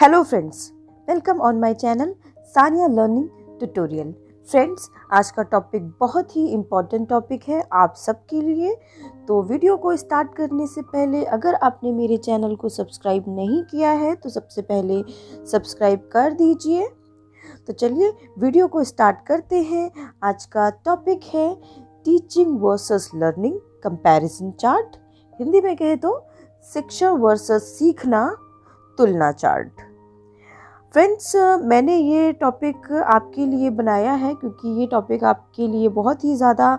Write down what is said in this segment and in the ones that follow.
Hello friends, welcome on my channel Sania learning tutorial. Friends, आज का topic बहुत ही important topic है आप सबके लिए। तो वीडियो को स्टार्ट करने से पहले अगर आपने मेरे चैनल को सब्सक्राइब नहीं किया है तो सबसे पहले सब्सक्राइब कर दीजिए। तो चलिए वीडियो को स्टार्ट करते हैं। आज का टॉपिक है teaching versus learning comparison chart. Hindi में कहे तो शिक्षण वर्सेस सीखना तुलना चार्ट। फ्रेंड्स, मैंने ये टॉपिक आपके लिए बनाया है क्योंकि ये टॉपिक आपके लिए बहुत ही ज़्यादा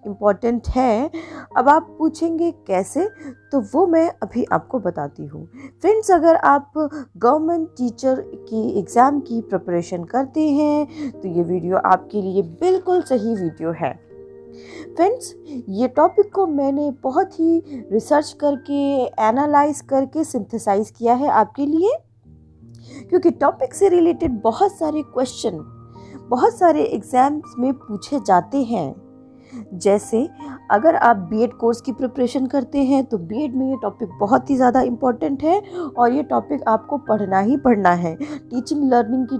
इम्पॉर्टेंट है। अब आप पूछेंगे कैसे, तो वो मैं अभी आपको बताती हूँ। फ्रेंड्स, अगर आप गवर्नमेंट टीचर की एग्ज़ाम की प्रिपरेशन करते हैं तो ये वीडियो आपके लिए बिल्कुल सही वीडियो है। फ्रेंड्स, ये टॉपिक को मैंने बहुत ही रिसर्च करके, एनालाइज करके सिंथेसाइज किया है आपके लिए, क्योंकि टॉपिक से रिलेटेड बहुत सारे क्वेश्चन बहुत सारे एग्जाम्स में पूछे जाते हैं। जैसे अगर आप बीएड कोर्स की प्रिपरेशन करते हैं तो बीएड में ये टॉपिक बहुत ही ज़्यादा इम्पॉर्टेंट है और ये टॉपिक आपको पढ़ना ही पढ़ना है। टीचिंग लर्निंग की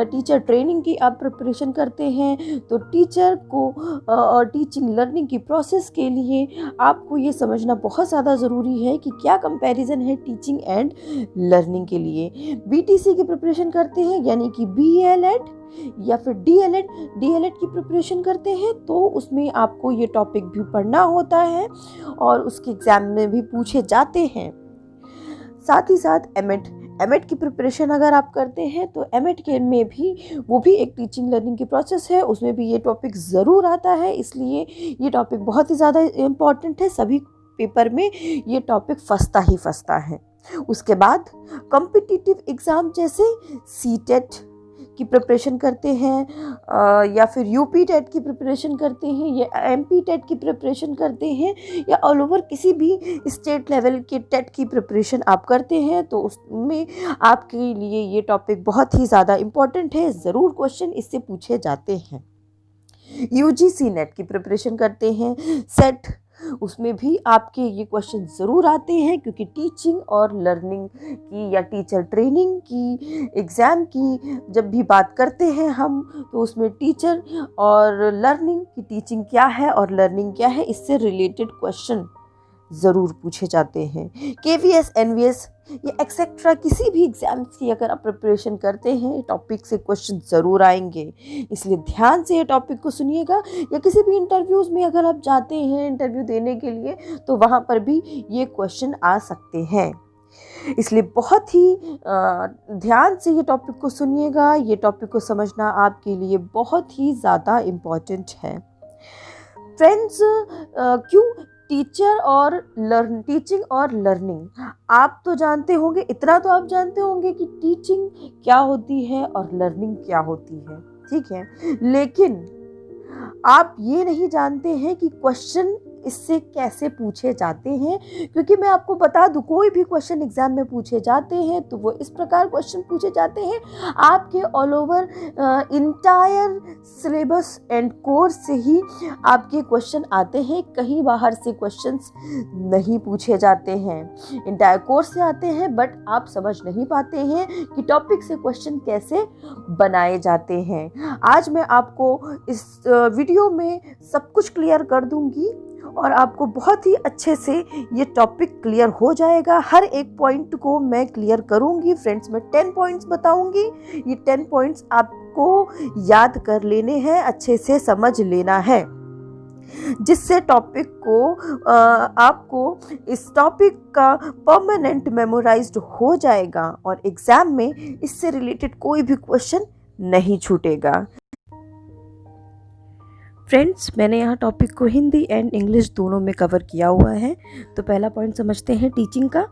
टीचर ट्रेनिंग की आप प्रिपरेशन करते हैं तो टीचर को और टीचिंग लर्निंग की प्रोसेस के लिए आपको ये समझना बहुत ज़्यादा ज़रूरी है कि क्या कंपैरिजन है टीचिंग एंड लर्निंग के लिए। बीटीसी की प्रिपरेशन करते हैं यानी कि बीएलएड या फिर डीएलएड की प्रिपरेशन करते हैं तो उसमें आपको ये टॉपिक भी पढ़ना होता है और उसके एग्जाम में भी पूछे जाते हैं। साथ ही साथ एमएड की प्रिपरेशन अगर आप करते हैं तो एमएड के में भी वो भी एक टीचिंग लर्निंग की प्रोसेस है, उसमें भी ये टॉपिक ज़रूर आता है। इसलिए ये टॉपिक बहुत ही ज़्यादा इम्पॉर्टेंट है। सभी पेपर में ये टॉपिक फंसता है। उसके बाद कॉम्पिटिटिव एग्ज़ाम जैसे सीटेट की प्रिपरेशन करते हैं या फिर यूपी टेट की प्रिपरेशन करते हैं या एमपी टेट की प्रिपरेशन करते हैं या ऑल ओवर किसी भी स्टेट लेवल के टेट की प्रिपरेशन आप करते हैं तो उसमें आपके लिए ये टॉपिक बहुत ही ज़्यादा इम्पॉर्टेंट है। ज़रूर क्वेश्चन इससे पूछे जाते हैं। यूजीसी नेट की प्रिपरेशन करते हैं, सेट, उसमें भी आपके ये क्वेश्चन ज़रूर आते हैं क्योंकि टीचिंग और लर्निंग की या टीचर ट्रेनिंग की एग्ज़ाम की जब भी बात करते हैं हम तो उसमें टीचर और लर्निंग की टीचिंग क्या है और लर्निंग क्या है इससे रिलेटेड क्वेश्चन ज़रूर पूछे जाते हैं। केवीएस, एनवीएस या एक्सेट्रा किसी भी एग्ज़ाम्स की अगर आप प्रिपरेशन करते हैं टॉपिक से क्वेश्चन ज़रूर आएंगे। इसलिए ध्यान से ये टॉपिक को सुनिएगा। या किसी भी इंटरव्यूज़ में अगर आप जाते हैं इंटरव्यू देने के लिए तो वहाँ पर भी ये क्वेश्चन आ सकते हैं। इसलिए बहुत ही ध्यान से ये टॉपिक को सुनिएगा। ये टॉपिक को समझना आपके लिए बहुत ही ज़्यादा इम्पॉर्टेंट है। फ्रेंड्स, क्यों टीचिंग और लर्निंग, आप तो जानते होंगे, इतना तो आप जानते होंगे कि टीचिंग क्या होती है और लर्निंग क्या होती है, ठीक है। लेकिन आप ये नहीं जानते हैं कि क्वेश्चन इससे कैसे पूछे जाते हैं। क्योंकि मैं आपको बता दूं, कोई भी क्वेश्चन एग्जाम में पूछे जाते हैं तो वो इस प्रकार क्वेश्चन पूछे जाते हैं आपके all over entire syllabus and course से ही आपके क्वेश्चन आते हैं। कहीं बाहर से क्वेश्चंस नहीं पूछे जाते हैं, इंटायर कोर्स से आते हैं, बट आप समझ नहीं पाते हैं कि टॉपिक से क्वेश्चन कैसे बनाए जाते हैं। आज मैं आपको इस वीडियो में सब कुछ क्लियर कर दूंगी और आपको बहुत ही अच्छे से ये टॉपिक क्लियर हो जाएगा। हर एक पॉइंट को मैं क्लियर करूंगी। फ्रेंड्स, मैं 10 पॉइंट्स बताऊंगी। ये 10 पॉइंट्स आपको याद कर लेने हैं, अच्छे से समझ लेना है, जिससे टॉपिक को आपको इस टॉपिक का परमानेंट मेमोराइज्ड हो जाएगा और एग्जाम में इससे रिलेटेड कोई भी क्वेश्चन नहीं छूटेगा। फ्रेंड्स, मैंने यहाँ टॉपिक को हिंदी एंड इंग्लिश दोनों में कवर किया हुआ है। तो पहला पॉइंट समझते हैं टीचिंग का।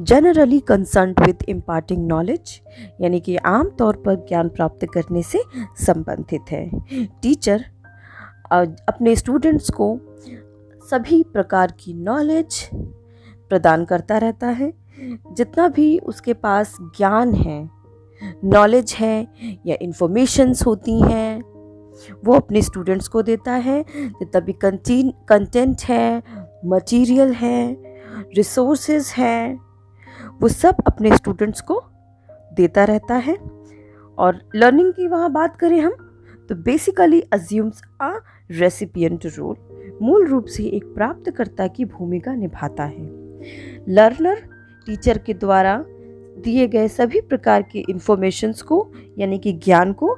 Generally concerned with imparting knowledge, यानी कि आम तौर पर ज्ञान प्राप्त करने से संबंधित है। टीचर अपने स्टूडेंट्स को सभी प्रकार की नॉलेज प्रदान करता रहता है। जितना भी उसके पास ज्ञान है, नॉलेज है या इंफॉर्मेशंस होती हैं वो अपने स्टूडेंट्स को देता है। जितना भी कंटेंट है, मटेरियल है, रिसोर्सेज हैं, वो सब अपने स्टूडेंट्स को देता रहता है। और लर्निंग की वहाँ बात करें हम तो बेसिकली अज्यूम्स अ रेसिपिएंट रोल, मूल रूप से एक प्राप्तकर्ता की भूमिका निभाता है। लर्नर टीचर के द्वारा दिए गए सभी प्रकार के इंफॉर्मेशंस को यानी कि ज्ञान को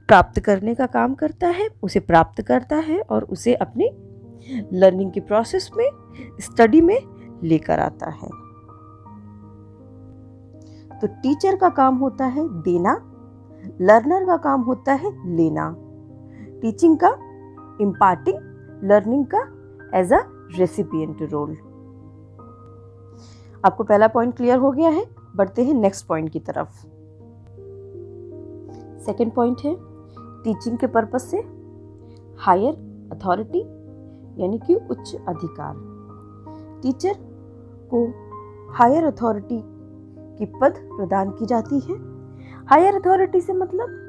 प्राप्त करने का काम करता है, उसे प्राप्त करता है और उसे अपने लर्निंग के प्रोसेस में, स्टडी में लेकर आता है। तो टीचर का काम होता है देना, लर्नर का काम होता है लेना। टीचिंग का इम्पार्टिंग, लर्निंग का एज अ रेसिपिएंट रोल। आपको पहला पॉइंट क्लियर हो गया है। बढ़ते हैं नेक्स्ट पॉइंट की तरफ। सेकंड पॉइंट है टीचिंग के पर्पस से हायर अथॉरिटी यानी कि उच्च अधिकार। टीचर को हायर अथॉरिटी की पद प्रदान की जाती है। हायर अथॉरिटी से मतलब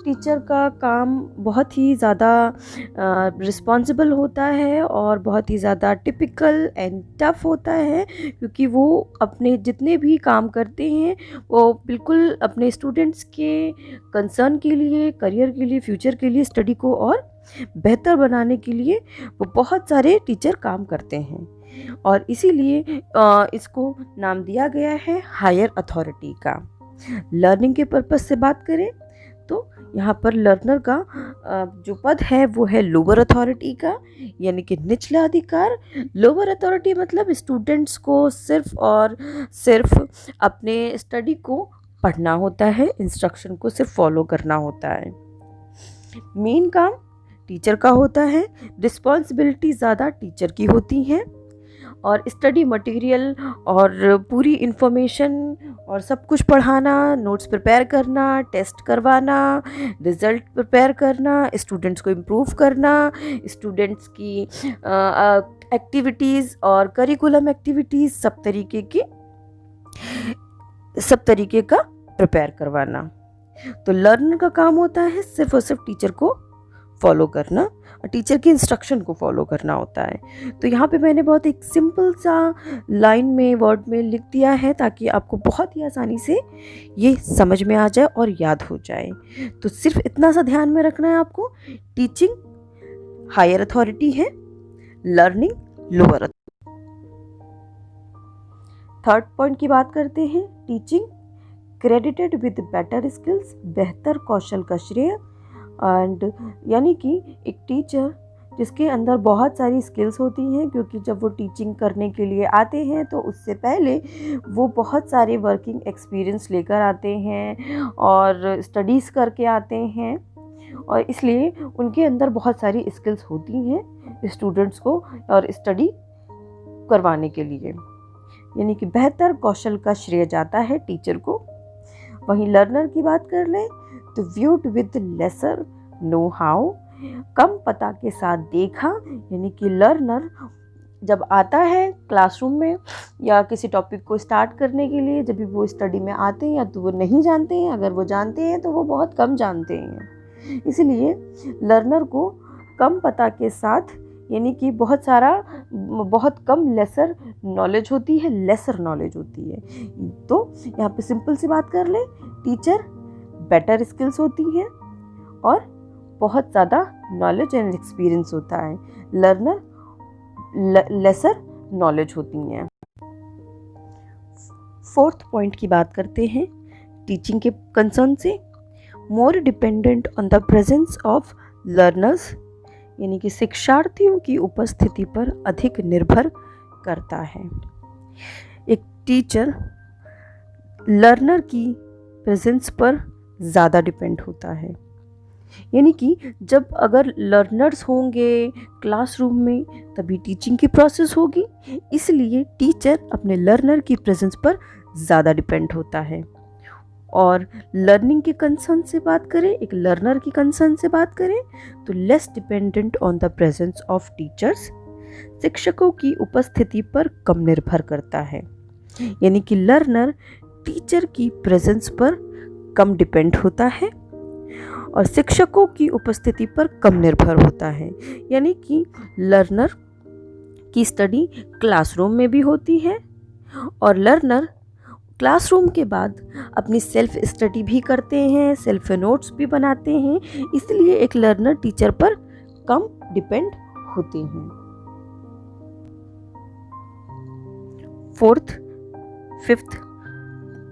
टीचर का काम बहुत ही ज़्यादा रिस्पॉन्सिबल होता है और बहुत ही ज़्यादा टिपिकल एंड टफ होता है, क्योंकि वो अपने जितने भी काम करते हैं वो बिल्कुल अपने स्टूडेंट्स के कंसर्न के लिए, करियर के लिए, फ्यूचर के लिए, स्टडी को और बेहतर बनाने के लिए वो बहुत सारे टीचर काम करते हैं। और इसीलिए इसको नाम दिया गया है हायर अथॉरिटी का। लर्निंग के पर्पस से बात करें तो यहाँ पर लर्नर का जो पद है वो है लोअर अथॉरिटी का, यानी कि निचला अधिकार। लोअर अथॉरिटी मतलब स्टूडेंट्स को सिर्फ और सिर्फ अपने स्टडी को पढ़ना होता है, इंस्ट्रक्शन को सिर्फ फॉलो करना होता है। मेन काम टीचर का होता है, रिस्पॉन्सिबिलिटी ज़्यादा टीचर की होती हैं और स्टडी मटेरियल और पूरी इंफॉर्मेशन और सब कुछ पढ़ाना, नोट्स प्रिपेयर करना, टेस्ट करवाना, रिज़ल्ट प्रिपेयर करना, स्टूडेंट्स को इम्प्रूव करना, स्टूडेंट्स की एक्टिविटीज़ और करिकुलम एक्टिविटीज़ सब तरीके का प्रिपेयर करवाना। तो लर्नर का काम होता है सिर्फ और सिर्फ टीचर को फॉलो करना और टीचर की इंस्ट्रक्शन को फॉलो करना होता है। तो यहाँ पे मैंने बहुत एक सिंपल सा लाइन में, वर्ड में लिख दिया है ताकि आपको बहुत ही आसानी से ये समझ में आ जाए और याद हो जाए। तो सिर्फ इतना सा ध्यान में रखना है आपको, टीचिंग हायर अथॉरिटी है, लर्निंग लोअर। थर्ड पॉइंट की बात करते हैं, teaching credited with better skills, बेहतर कौशल का श्रेय। एंड यानी कि एक टीचर जिसके अंदर बहुत सारी स्किल्स होती हैं, क्योंकि जब वो टीचिंग करने के लिए आते हैं तो उससे पहले वो बहुत सारे वर्किंग एक्सपीरियंस लेकर आते हैं और स्टडीज़ करके आते हैं, और इसलिए उनके अंदर बहुत सारी स्किल्स होती हैं स्टूडेंट्स को और स्टडी करवाने के लिए, यानी कि बेहतर कौशल का श्रेय जाता है टीचर को। वहीं लर्नर की बात कर लें तो viewed with lesser know how, कम पता के साथ देखा, यानी कि लर्नर जब आता है क्लासरूम में या किसी टॉपिक को स्टार्ट करने के लिए, जब भी वो स्टडी में आते हैं या तो वो नहीं जानते हैं, अगर वो जानते हैं तो वो बहुत कम जानते हैं। इसलिए लर्नर को कम पता के साथ, यानी कि बहुत कम लेसर नॉलेज होती है, लेसर नॉलेज होती है। तो यहाँ पे सिंपल सी बात कर ले, टीचर बेटर स्किल्स होती हैं और बहुत ज़्यादा नॉलेज एंड एक्सपीरियंस होता है, लर्नर लेसर नॉलेज होती हैं। फोर्थ पॉइंट की बात करते हैं टीचिंग के कंसर्न से, मोर dependent on the presence of learners, यानी कि शिक्षार्थियों की उपस्थिति पर अधिक निर्भर करता है। एक टीचर लर्नर की प्रेजेंस पर ज़्यादा डिपेंड होता है, यानी कि जब अगर लर्नर्स होंगे क्लासरूम में तभी टीचिंग की प्रोसेस होगी, इसलिए टीचर अपने लर्नर की प्रेजेंस पर ज़्यादा डिपेंड होता है। और लर्निंग के कंसर्न से बात करें, एक लर्नर की कंसर्न से बात करें तो less dependent on the presence of teachers, शिक्षकों की उपस्थिति पर कम निर्भर करता है, यानी कि लर्नर टीचर की प्रेजेंस पर कम डिपेंड होता है और शिक्षकों की उपस्थिति पर कम निर्भर होता है, यानी कि लर्नर की स्टडी क्लासरूम में भी होती है और लर्नर क्लासरूम के बाद अपनी सेल्फ स्टडी भी करते हैं, सेल्फ नोट्स भी बनाते हैं, इसलिए एक लर्नर टीचर पर कम डिपेंड होते हैं। फिफ्थ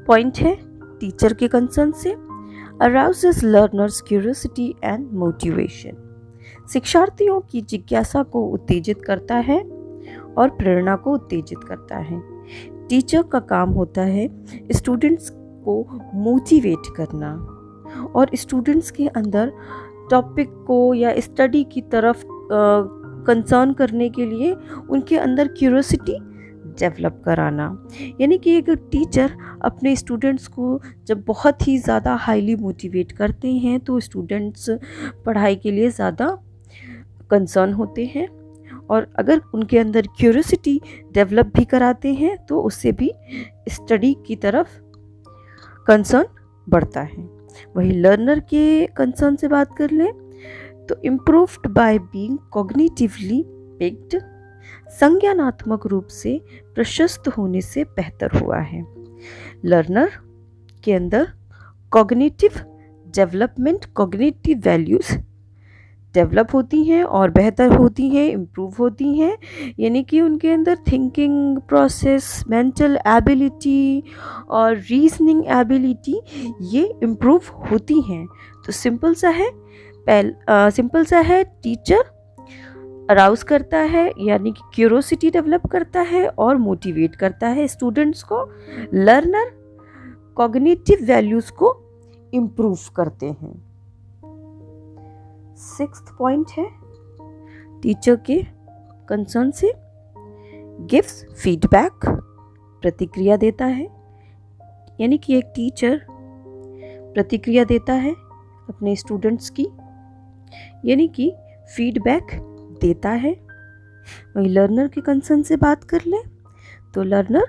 पॉइंट है टीचर के कंसर्न से arouses learners curiosity and motivation। शिक्षार्थियों की जिज्ञासा को उत्तेजित करता है और प्रेरणा को उत्तेजित करता है। टीचर का काम होता है स्टूडेंट्स को मोटिवेट करना और स्टूडेंट्स के अंदर टॉपिक को या स्टडी की तरफ कंसर्न करने के लिए उनके अंदर क्यूरियोसिटी डेवलप कराना। यानी कि एक टीचर अपने स्टूडेंट्स को जब बहुत ही ज़्यादा हाईली मोटिवेट करते हैं तो स्टूडेंट्स पढ़ाई के लिए ज़्यादा कंसर्न होते हैं, और अगर उनके अंदर क्यूरियोसिटी डेवलप भी कराते हैं तो उससे भी स्टडी की तरफ कंसर्न बढ़ता है। वही लर्नर के कंसर्न से बात कर लें तो improved by being cognitively picked, संज्ञानात्मक रूप से प्रशस्त होने से बेहतर हुआ है। लर्नर के अंदर cognitive development, cognitive values develop होती हैं और बेहतर होती हैं, इम्प्रूव होती हैं। यानी कि उनके अंदर थिंकिंग प्रोसेस, मेंटल एबिलिटी और रीजनिंग एबिलिटी ये इम्प्रूव होती हैं। तो सिंपल सा है टीचर अराउज करता है, यानी कि क्यूरोसिटी डेवलप करता है और मोटिवेट करता है स्टूडेंट्स को। लर्नर कॉग्निटिव वैल्यूज़ को इम्प्रूव करते हैं। सिक्स्थ पॉइंट है टीचर के कंसर्न से गिव्स फीडबैक, प्रतिक्रिया देता है। यानी कि एक टीचर प्रतिक्रिया देता है अपने स्टूडेंट्स की, यानी कि फीडबैक देता है। वही लर्नर के कंसर्न से बात कर लें तो learner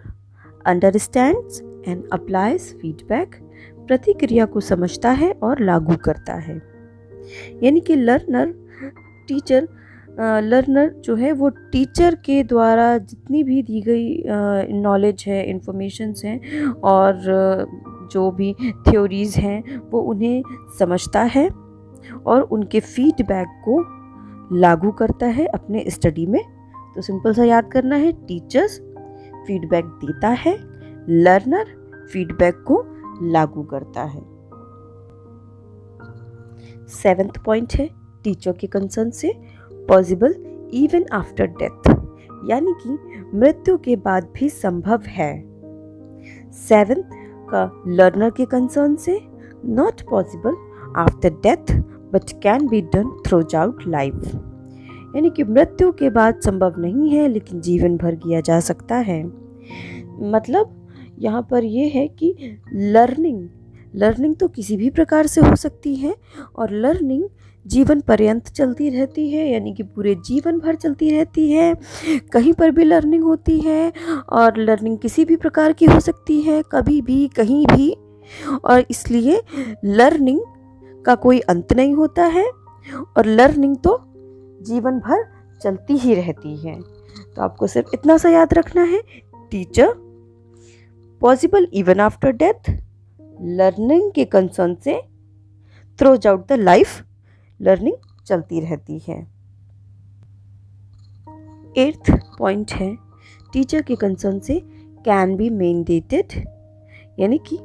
understands and applies feedback, प्रतिक्रिया को समझता है और लागू करता है। यानी कि लर्नर जो है वो टीचर के द्वारा जितनी भी दी गई नॉलेज है, इंफॉर्मेशंस हैं और जो भी थ्योरीज़ हैं वो उन्हें समझता है और उनके फीडबैक को लागू करता है अपने स्टडी में। तो सिंपल सा याद करना है, टीचर्स फीडबैक देता है, लर्नर फीडबैक को लागू करता है। सेवेंथ पॉइंट है टीचर के कंसर्न से पॉसिबल इवन आफ्टर डेथ, यानी कि मृत्यु के बाद भी संभव है। सेवेंथ का लर्नर के कंसर्न से not possible after death but can be done through out life, यानी कि मृत्यु के बाद संभव नहीं है लेकिन जीवन भर किया जा सकता है। मतलब यहाँ पर ये है कि लर्निंग तो किसी भी प्रकार से हो सकती है और लर्निंग जीवन पर्यंत चलती रहती है, यानी कि पूरे जीवन भर चलती रहती है। कहीं पर भी लर्निंग होती है और लर्निंग किसी भी प्रकार की हो सकती है, कभी भी कहीं भी, और इसलिए लर्निंग का कोई अंत नहीं होता है और लर्निंग तो जीवन भर चलती ही रहती है। तो आपको सिर्फ इतना सा याद रखना है, teacher possible even after death, learning के कंसर्न से through out the life learning चलती रहती है। एट्थ पॉइंट है टीचर के कंसर्न से कैन बी मैंडेटेड, यानी कि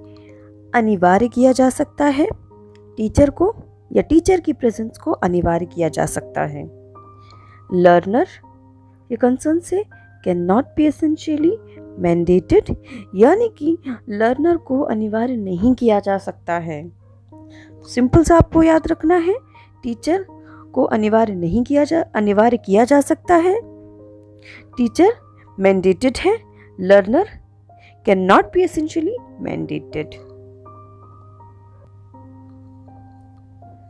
अनिवार्य किया जा सकता है। टीचर को या टीचर की प्रेजेंस को अनिवार्य किया जा सकता है। लर्नर के कंसर्न से can not be essentially mandated, यानी कि लर्नर को अनिवार्य नहीं किया जा सकता है। सिंपल सा आपको याद रखना है, टीचर को अनिवार्य किया जा सकता है, टीचर मैंडेटेड है, learner can not be essentially mandated.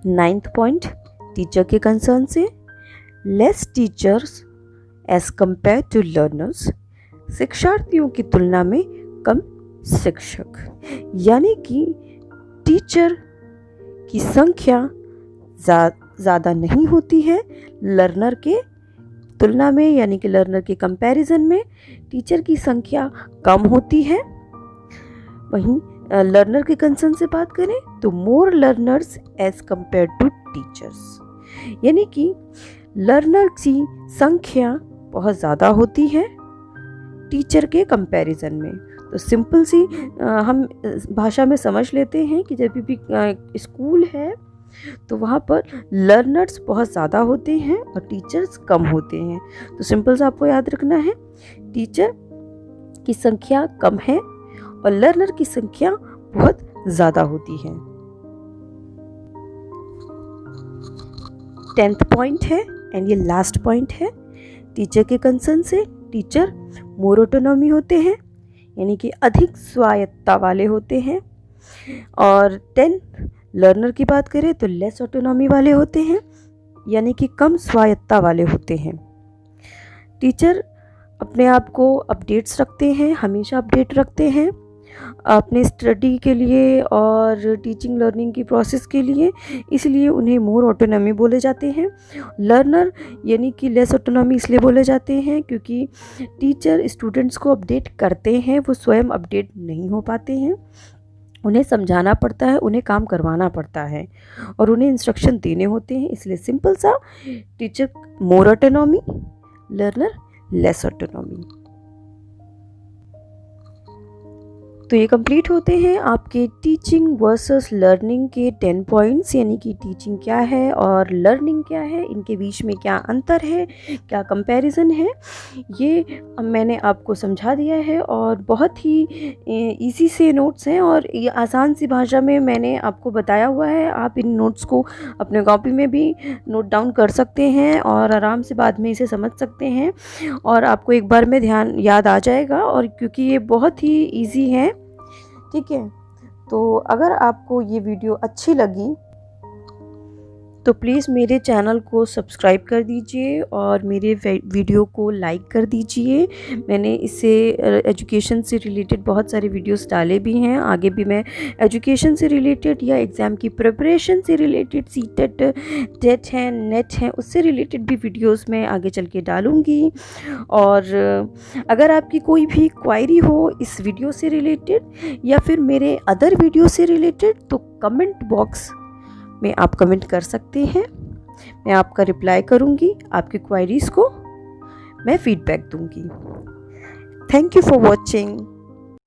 Ninth point teacher के कंसर्न से less teachers as compare to learners, शिक्षार्थियों की तुलना में कम शिक्षक, यानी कि टीचर की संख्या ज़्यादा नहीं होती है लर्नर के तुलना में, यानी कि लर्नर के कंपैरिजन में टीचर की संख्या कम होती है। वहीं लर्नर के कंसर्न से बात करें तो more learners as compare to teachers, यानी कि लर्नर की संख्या बहुत ज़्यादा होती है टीचर के कंपैरिजन में। तो सिंपल सी हम भाषा में समझ लेते हैं कि जब भी स्कूल है तो वहाँ पर लर्नर्स बहुत ज़्यादा होते हैं और टीचर्स कम होते हैं। तो सिंपल सा आपको याद रखना है, टीचर की संख्या कम है और लर्नर की संख्या बहुत ज़्यादा होती है। 10th पॉइंट है एंड ये लास्ट पॉइंट है, टीचर के कंसर्न से टीचर मोर ऑटोनॉमी होते हैं, यानी कि अधिक स्वायत्तता वाले होते हैं। और 10 लर्नर की बात करें तो लेस ऑटोनॉमी वाले होते हैं, यानी कि कम स्वायत्तता वाले होते हैं। टीचर अपने आप को अपडेट्स रखते हैं, हमेशा अपडेट रखते हैं अपने स्टडी के लिए और टीचिंग लर्निंग की प्रोसेस के लिए, इसलिए उन्हें मोर ऑटोनॉमी बोले जाते हैं। लर्नर यानी कि लेस ऑटोनॉमी इसलिए बोले जाते हैं क्योंकि टीचर स्टूडेंट्स को अपडेट करते हैं, वो स्वयं अपडेट नहीं हो पाते हैं, उन्हें समझाना पड़ता है, उन्हें काम करवाना पड़ता है और उन्हें इंस्ट्रक्शन देने होते हैं। इसलिए सिंपल सा, teacher more autonomy, learner less autonomy. तो ये कंप्लीट होते हैं आपके टीचिंग वर्सेस लर्निंग के 10 पॉइंट्स, यानी कि टीचिंग क्या है और लर्निंग क्या है, इनके बीच में क्या अंतर है, क्या कंपैरिजन है, ये मैंने आपको समझा दिया है। और बहुत ही इजी से नोट्स हैं और ये आसान सी भाषा में मैंने आपको बताया हुआ है। आप इन नोट्स को अपने कॉपी में भी नोट डाउन कर सकते हैं और आराम से बाद में इसे समझ सकते हैं और आपको एक बार में ध्यान याद आ जाएगा। और क्योंकि ये बहुत ही ईजी है, ठीक है, तो अगर आपको ये वीडियो अच्छी लगी तो प्लीज़ मेरे चैनल को सब्सक्राइब कर दीजिए और मेरे वीडियो को लाइक कर दीजिए। मैंने इससे एजुकेशन से रिलेटेड बहुत सारे वीडियोस डाले भी हैं, आगे भी मैं एजुकेशन से रिलेटेड या एग्ज़ाम की प्रिपरेशन से रिलेटेड, सीटेट, टेट है, नेट है, उससे रिलेटेड भी वीडियोस मैं आगे चल के डालूँगी। और अगर आपकी कोई भी क्वायरी हो इस वीडियो से रिलेटेड या फिर मेरे अदर वीडियो से रिलेटेड तो कमेंट बॉक्स में आप कमेंट कर सकते हैं, मैं आपका रिप्लाई करूंगी, आपकी क्वायरीज़ को मैं फीडबैक दूंगी। Thank you for watching.